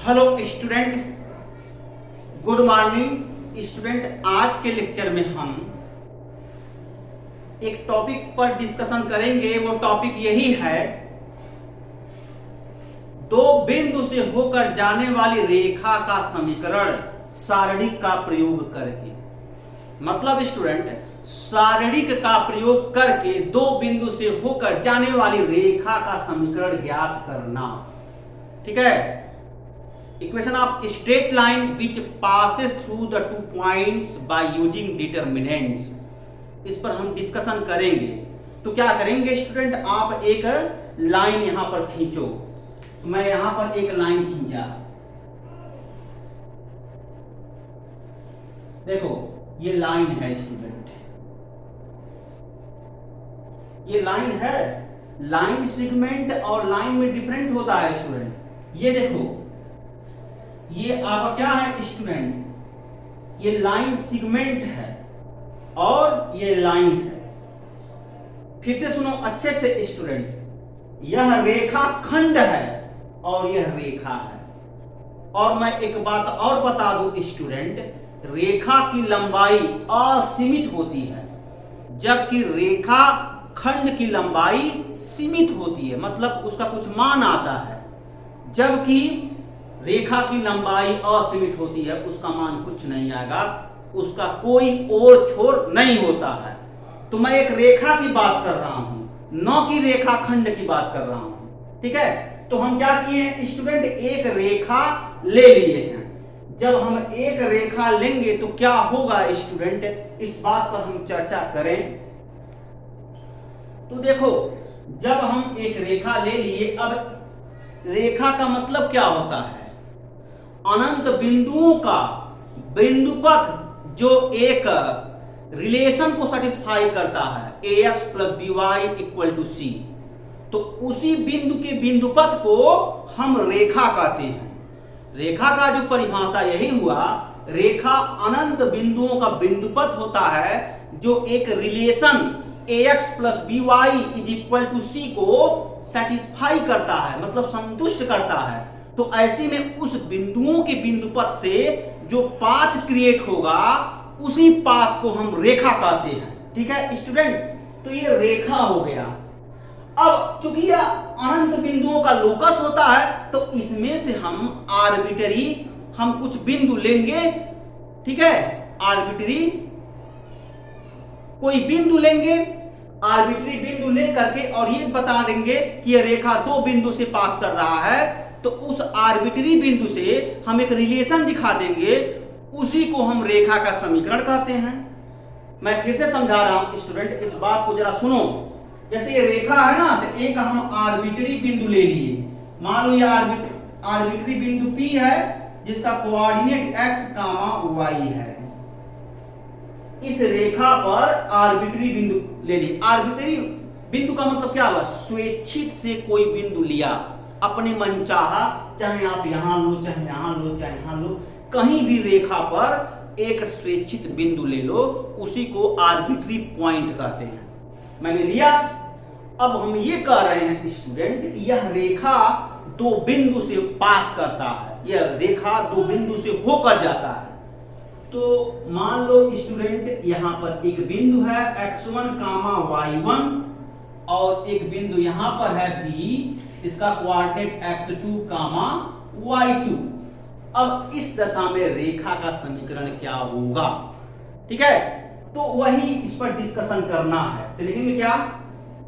Hello student, good morning student. आज के lecture में हम एक टॉपिक पर डिस्कशन करेंगे। वो टॉपिक यही है, दो बिंदु से होकर जाने वाली रेखा का समीकरण सारणिक का प्रयोग करके। मतलब स्टूडेंट, सारणिक का प्रयोग करके दो बिंदु से होकर जाने वाली रेखा का समीकरण ज्ञात करना। ठीक है। Equation of straight line which passes through the 2 points by using determinants, इस पर हम डिस्कशन करेंगे। तो क्या करेंगे स्टूडेंट, आप एक लाइन यहां पर खींचो। तो मैं यहां पर एक लाइन खींचा, देखो ये लाइन है स्टूडेंट, ये लाइन है। लाइन सेगमेंट और लाइन में डिफरेंट होता है स्टूडेंट। ये देखो, ये आपका क्या है स्टूडेंट, ये लाइन सेगमेंट है और ये लाइन है। फिर से सुनो अच्छे से स्टूडेंट, यह रेखा खंड है और यह रेखा है। और मैं एक बात और बता दूं स्टूडेंट, रेखा की लंबाई असीमित होती है, जबकि रेखा खंड की लंबाई सीमित होती है, मतलब उसका कुछ मान आता है। जबकि रेखा की लंबाई असीमित होती है, उसका मान कुछ नहीं आएगा, उसका कोई और छोर नहीं होता है। तो मैं एक रेखा की बात कर रहा हूं, न कि रेखा खंड की बात कर रहा हूं। ठीक है। तो हम क्या किए हैं स्टूडेंट, एक रेखा ले लिए हैं। जब हम एक रेखा लेंगे तो क्या होगा स्टूडेंट, इस बात पर हम चर्चा करें। तो देखो, जब हम एक रेखा ले लिए, अब रेखा का मतलब क्या होता है, अनंत बिंदुओं का बिंदुपथ जो एक रिलेशन को सेटिस्फाई करता है, ax plus by equal to c। तो उसी बिंदु के बिंदुपथ को हम रेखा कहते हैं। रेखा का जो परिभाषा यही हुआ, रेखा अनंत बिंदुओं का बिंदुपथ होता है जो एक relation ax plus by is equal to c को सेटिस्फाई करता है, मतलब संतुष्ट करता है। तो ऐसे में उस बिंदुओं के बिंदुपथ से जो पाथ क्रिएट होगा, उसी पाथ को हम रेखा कहते हैं। ठीक है स्टूडेंट, तो ये रेखा हो गया। अब चूंकि यह अनंत बिंदुओं का लोकस होता है, तो इसमें से हम आर्बिटरी हम कुछ बिंदु लेंगे। ठीक है, आर्बिटरी कोई बिंदु लेंगे, आर्बिटरी बिंदु लेकर के और ये बता देंगे कि यह रेखा दो बिंदु से पास कर रहा है। तो उस आर्बिटरी बिंदु से हम एक रिलेशन दिखा देंगे, उसी को हम रेखा का समीकरण कहते हैं। मैं फिर से समझा रहा हूं स्टूडेंट, इस बात को जरा सुनो। जैसे ये रेखा है ना, तो एक हम आर्बिटरी बिंदु ले लिए। मान लो ये आर्बिटरी बिंदु P है, जिसका कोऑर्डिनेट x, y है। इस रेखा पर आर्बिटरी बिंदु ले लिए। आर्बिटरी बिंदु का मतलब क्या हुआ, स्वेच्छित से कोई बिंदु लिया, अपने मन चाहा, चाहे आप यहां लो, चाहे यहां लो, चाहे यहां लो, कहीं भी रेखा पर एक स्वेच्छित बिंदु ले लो, उसी को आर्बिट्री पॉइंट कहते हैं। मैंने लिया। अब हम ये कह रहे हैं स्टूडेंट, यह रेखा दो बिंदु से पास करता है, यह रेखा दो बिंदु से होकर जाता है। तो मान लो स्टूडेंट, यहां पर एक बिंदु है x1, y1 और एक बिंदु यहां पर है B, इसका कोऑर्डिनेट x2, y2। अब इस दशा में रेखा का समीकरण क्या होगा। ठीक है, तो वही इस पर डिस्कशन करना है। तो लिखेंगे क्या,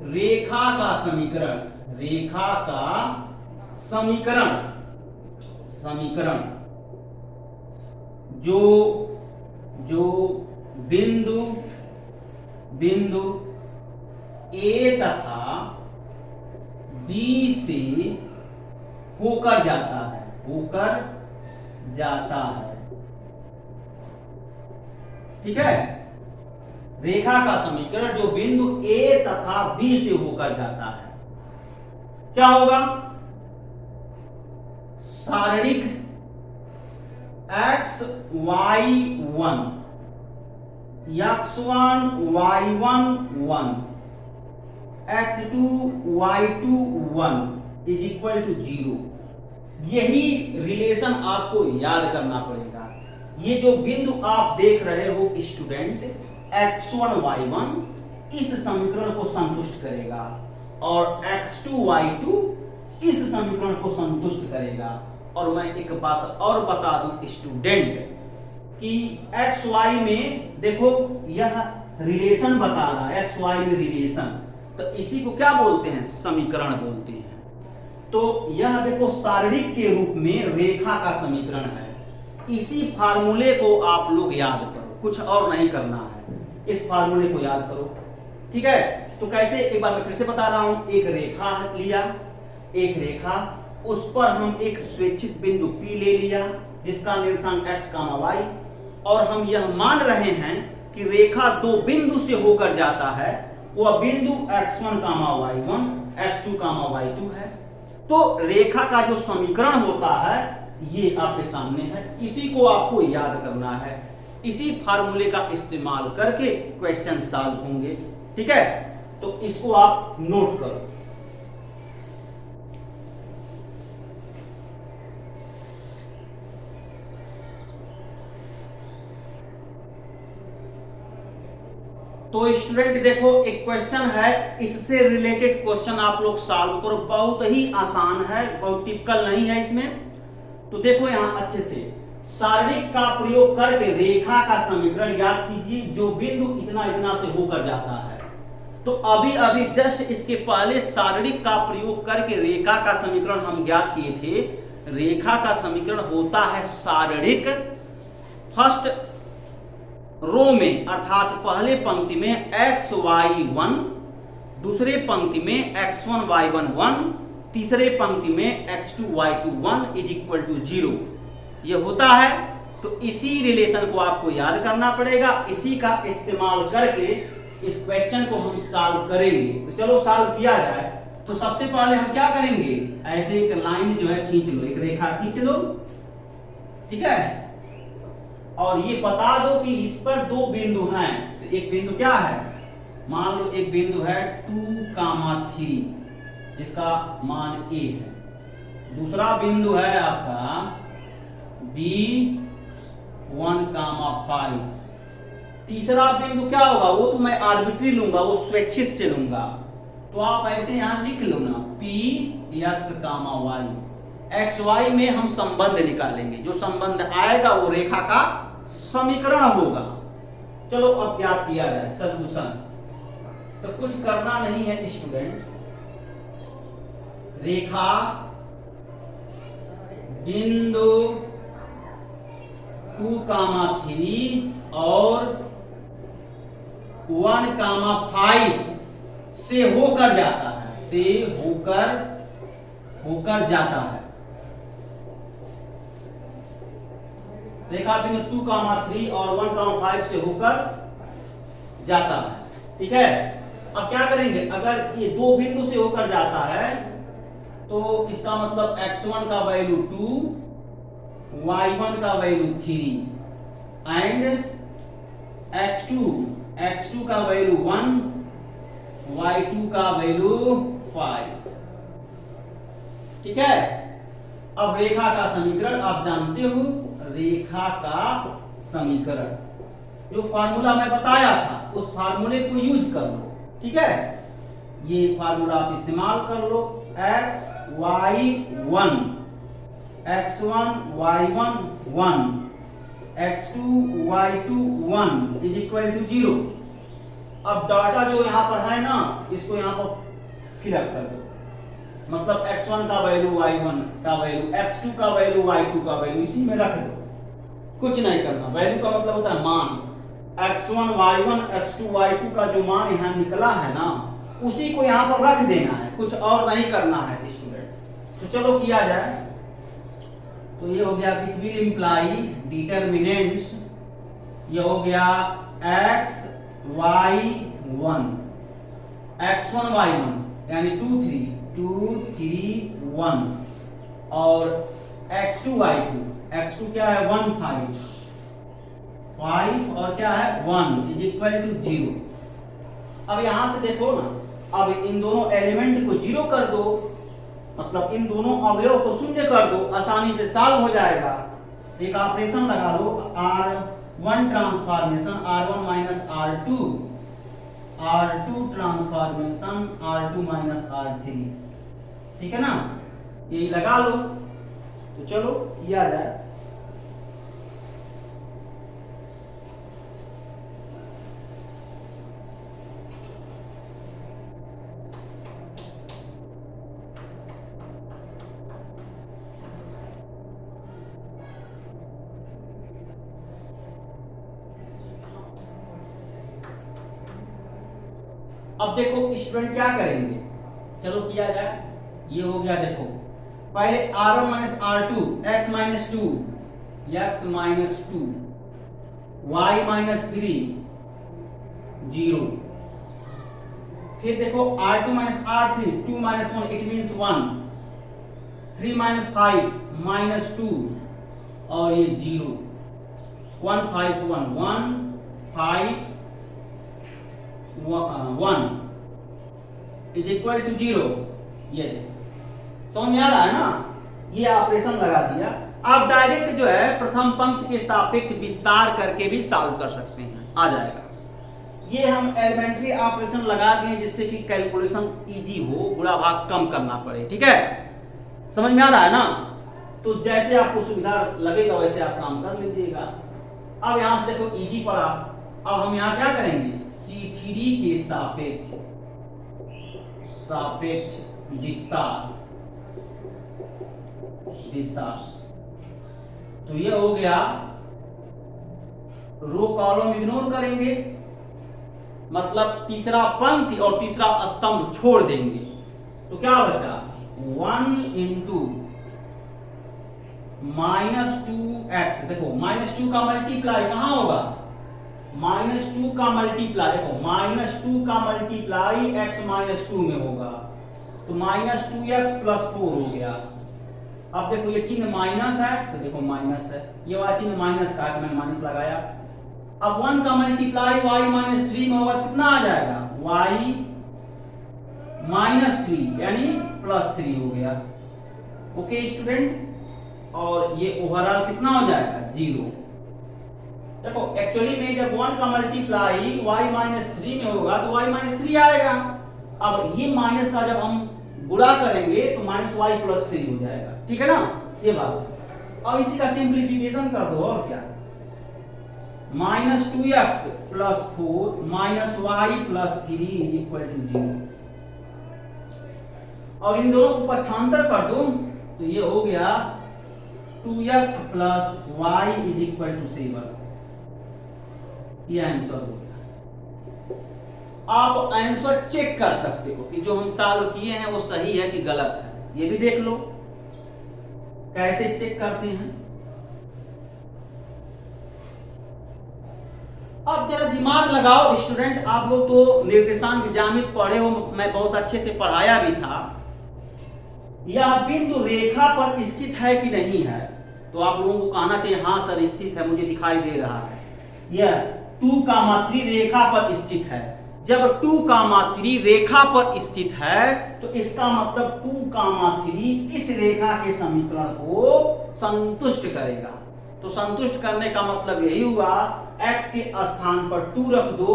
रेखा का समीकरण, रेखा का समीकरण, समीकरण जो बिंदु A तथा B से होकर जाता है, होकर जाता है। ठीक है, रेखा का समीकरण जो बिंदु A तथा B से होकर जाता है, क्या होगा, सारणिक x1, x1, y1, 1, x2, y2, 1 is equal to 0। यही रिलेशन आपको याद करना पड़ेगा। ये जो बिंदु आप देख रहे हो स्टूडेंट, x1 y1 इस समीकरण को संतुष्ट करेगा और x2 y2 इस समीकरण को संतुष्ट करेगा। और मैं एक बात और बता दूं स्टूडेंट कि एक्स वाई में देखो यह रिलेशन बता रहा है, एक्स वाई में रिलेशन, तो इसी को क्या बोलते हैं, समीकरण बोलते हैं। तो यह देखो सारणिक के रूप में रेखा का समीकरण है। इसी फार्मूले को आप लोग याद करो, कुछ और नहीं करना है, इस फार्मूले को याद करो, ठीक है। तो कैसे, एक बार मैं फिर से बता रहा हूं, एक रेखा लिया, एक रेखा, उस पर हम एक स्वेच्छित बिंदु P ले लिया जिसका निर्देशांक x, y, और हम यह मान रहे हैं कि रेखा दो बिंदु से होकर जाता है, वह बिंदु x1, y1, x2, y2 है। तो रेखा का जो समीकरण होता है ये आपके सामने है, इसी को आपको याद करना है। इसी फार्मूले का इस्तेमाल करके क्वेश्चन सॉल्व होंगे, ठीक है। तो इसको आप नोट करो। तो स्टूडेंट देखो एक क्वेश्चन है, इससे रिलेटेड क्वेश्चन आप लोग सॉल्व करो, बहुत ही आसान है, बहुत टिपिकल नहीं है इसमें। तो देखो यहां अच्छे से, सारणिक का प्रयोग करके रेखा का समीकरण ज्ञात कीजिए जो बिंदु इतना इतना से होकर जाता है। तो अभी अभी जस्ट इसके पहले सारणिक का प्रयोग करके रेखा का समीकरण हम ज्ञात किए थे। रेखा का समीकरण होता है सारणिक, फर्स्ट रो में अर्थात पहले पंक्ति में xy1, दूसरे पंक्ति में x1 y1 1, तीसरे पंक्ति में x2 y2 1 is equal to 0, ये होता है। तो इसी रिलेशन को आपको याद करना पड़ेगा, इसी का इस्तेमाल करके इस क्वेश्चन को हम सॉल्व करेंगे। तो चलो सॉल्व किया जाए। तो सबसे पहले हम क्या करेंगे, ऐसे एक लाइन जो है खींच लो, एक रेखा खींच लो, ठीक है। और ये बता दो कि इस पर दो बिंदु हैं। तो एक बिंदु क्या है, मान लो एक बिंदु है 2, 3 जिसका मान a है, दूसरा बिंदु है आपका B1, 5, तीसरा बिंदु क्या होगा, वो तो मैं आर्बिट्री लूंगा, वो स्वेच्छित से लूंगा। तो आप ऐसे यहां लिख लो ना, P x, y, x y में हम संबंध निकालेंगे, जो संबंध आएगा वो रेखा का समीकरण होगा। चलो अब ज्ञात किया जाए सॉल्यूशन। तो कुछ करना नहीं है स्टूडेंट, रेखा बिंदु 2, 3 और 1, 5 से होकर जाता है, से होकर जाता है। रेखा बिंदु 2, 3 और 1, 5 से होकर जाता है, ठीक है। अब क्या करेंगे, अगर ये दो बिंदु से होकर जाता है तो इसका मतलब x1 का वैल्यू 2, y1 का वैल्यू 3 एंड x2 का वैल्यू 1, y2 का वैल्यू 5, ठीक है। अब रेखा का समीकरण आप जानते हो, रेखा का समीकरण जो फार्मूला मैं बताया था उस फार्मूले को यूज कर लो, ठीक है। ये फार्मूला आप इस्तेमाल कर लो, x y1, x1 y1 1, x2 y2 1 is equal to 0। अब डाटा जो यहां पर है ना, इसको यहां पर फिलअप कर दो, मतलब x1 का वैल्यू y1 का वैल्यू, x2 का वैल्यू y2 का वैल्यू इसी में रख दो, कुछ नहीं करना। वैल्यू का मतलब होता है मान, x1 y1 x2 y2 का जो मान यहां निकला है ना, उसी को यहां पर रख देना है, कुछ और नहीं करना है स्टूडेंट। तो चलो किया जाए। तो ये हो गया विच विल इंप्लाई डिटरमिनेंट्स, ये हो गया x y1, x1 y1 यानी 2 3 1 और x2 y2, x2 क्या है 1 5 और क्या है 1 इज इक्वल टू 0। अब यहां से देखो ना, अब इन दोनों एलिमेंट को 0 कर दो मतलब इन दोनों अवयव को शून्य कर दो, आसानी से सॉल्व हो जाएगा। एक ऑपरेशन लगा लो, R1 transformation R1 minus R2, R2 transformation R2 minus R3, ठीक है ना, यही लगा लो। तो चलो किया जाए। अब देखो स्टूडेंट क्या करेंगे, चलो किया जाए। ये हो गया, देखो पहले R1 minus R2 x minus 2 x minus 2 y minus 3 0। फिर देखो R2 minus R3 2 minus 1 it means 1, 3 minus 5 minus 2 और ये 0, 1 5 1 1 5 1 इज इक्वल टू 0। ये समझ में आ रहा है ना, ये ऑपरेशन लगा दिया। आप डायरेक्ट जो है प्रथम पंक्ति के सापेक्ष विस्तार करके भी सॉल्व कर सकते हैं, आ जाएगा। ये हम एलिमेंट्री ऑपरेशन लगा दिए जिससे कि कैलकुलेशन इजी हो, गुणा भाग कम करना पड़े, ठीक है, समझ में आ रहा है ना। तो जैसे आपको सुविधा लगेगा वैसे आप काम कर लीजिएगा। अब यहां से देखो इजी पड़ा, अब हम यहां क्या करेंगे, C3 के सापेक्ष विस्तार, तो ये हो गया, रो कॉलम इग्नोर करेंगे, मतलब तीसरा पंक्ति और तीसरा स्तंभ छोड़ देंगे। तो क्या बचा, 1 इंटू -2x। देखो -2 का मल्टीप्लाई कहां होगा, -2 का मल्टीप्लाई, देखो -2 का मल्टीप्लाई x -2 में होगा, तो -2x प्लस 4 हो गया। अब देखो ये चिन्ह माइनस है, तो देखो माइनस है, ये वाला चिन्ह माइनस का है, मैंने माइनस लगाया। अब 1 का मल्टीप्लाई y -3 में होगा, कितना आ जाएगा, y -3 यानी +3 हो गया। ओके स्टूडेंट, और ये ओवरऑल कितना हो जाएगा, 0। देखो एक्चुअली में जब 1 का मल्टीप्लाई y -3 में होगा तो y -3 आएगा। अब ये माइनस का जब हम गुणा करेंगे तो -y +3 हो जाएगा, ठीक है ना, ये बात। अब इसी का सिंप्लीफिकेशन कर दो, और क्या, -2x + 4 -y + 3 = 0। और इन दोनों को पक्षांतर कर दो तो ये हो गया 2x + y = 7। ये आंसर हो गया। आप आंसर चेक कर सकते हो कि जो हम सॉल्व किए हैं वो सही है कि गलत है, ये भी देख लो कैसे चेक करते हैं। अब जरा दिमाग लगाओ स्टूडेंट, आप लोग तो निर्देशांक ज्यामिति पढ़े हो, मैं बहुत अच्छे से पढ़ाया भी था। यह बिंदु रेखा पर स्थित है कि नहीं है, तो आप लोगों को कहना चाहिए हाँ सर स्थित है, मुझे दिखाई दे रहा है। यह 2,3 रेखा पर स्थित है। जब 2,3 रेखा पर स्थित है तो इसका मतलब 2,3 इस रेखा के समीकरण को संतुष्ट करेगा। तो संतुष्ट करने का मतलब यही हुआ, x के स्थान पर 2 रख दो,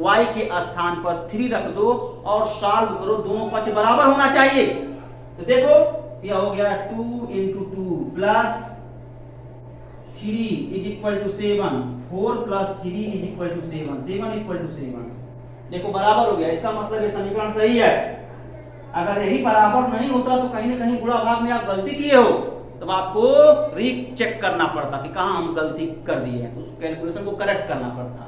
y के स्थान पर 3 रख दो और सॉल्व करो, दोनों पक्ष बराबर होना चाहिए। तो देखो यह हो गया 2 × 2 + 3 = 7, 4 + 3 = 7, 7 = 7। देखो बराबर हो गया, इसका मतलब ये समीकरण सही है। अगर यही बराबर नहीं होता तो कहीं ना कहीं गुणा भाग में आप गलती किए हो, तब आपको रीचेक करना पड़ता कि कहां हम गलती कर दिए हैं, तो उस कैलकुलेशन को करेक्ट करना पड़ता।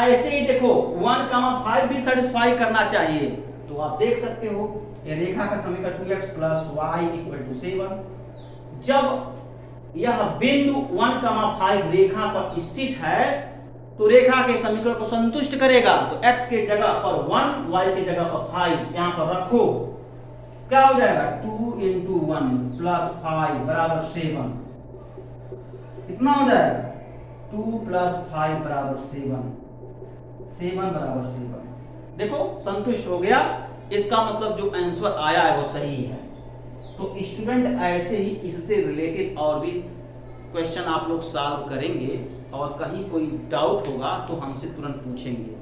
ऐसे ही देखो 1,5 भी सेटिस्फाई करना चाहिए, तो आप देख सकते हो ये रेखा का समीकरण 2x + y = 7। जब यह बिंदु 1,5 रेखा पर स्थित है तो रेखा के समीकरण को संतुष्ट करेगा। तो x के जगह पर 1, y के जगह पर 5 यहां पर रखो, क्या हो जाएगा 2 × 1 + 5 = 7। कितना हो जाएगा 2 + 5 = 7, 7 = 7। देखो संतुष्ट हो गया, इसका मतलब जो आंसर आया है वो सही है। तो स्टूडेंट ऐसे ही इससे रिलेटेड और भी क्वेश्चन आप लोग सॉल्व करेंगे, और कहीं कोई डाउट होगा तो हमसे तुरंत पूछेंगे।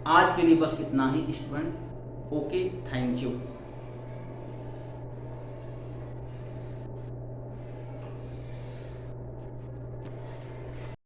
आज के लिए बस इतना ही स्टूडेंट। Okay, thank you.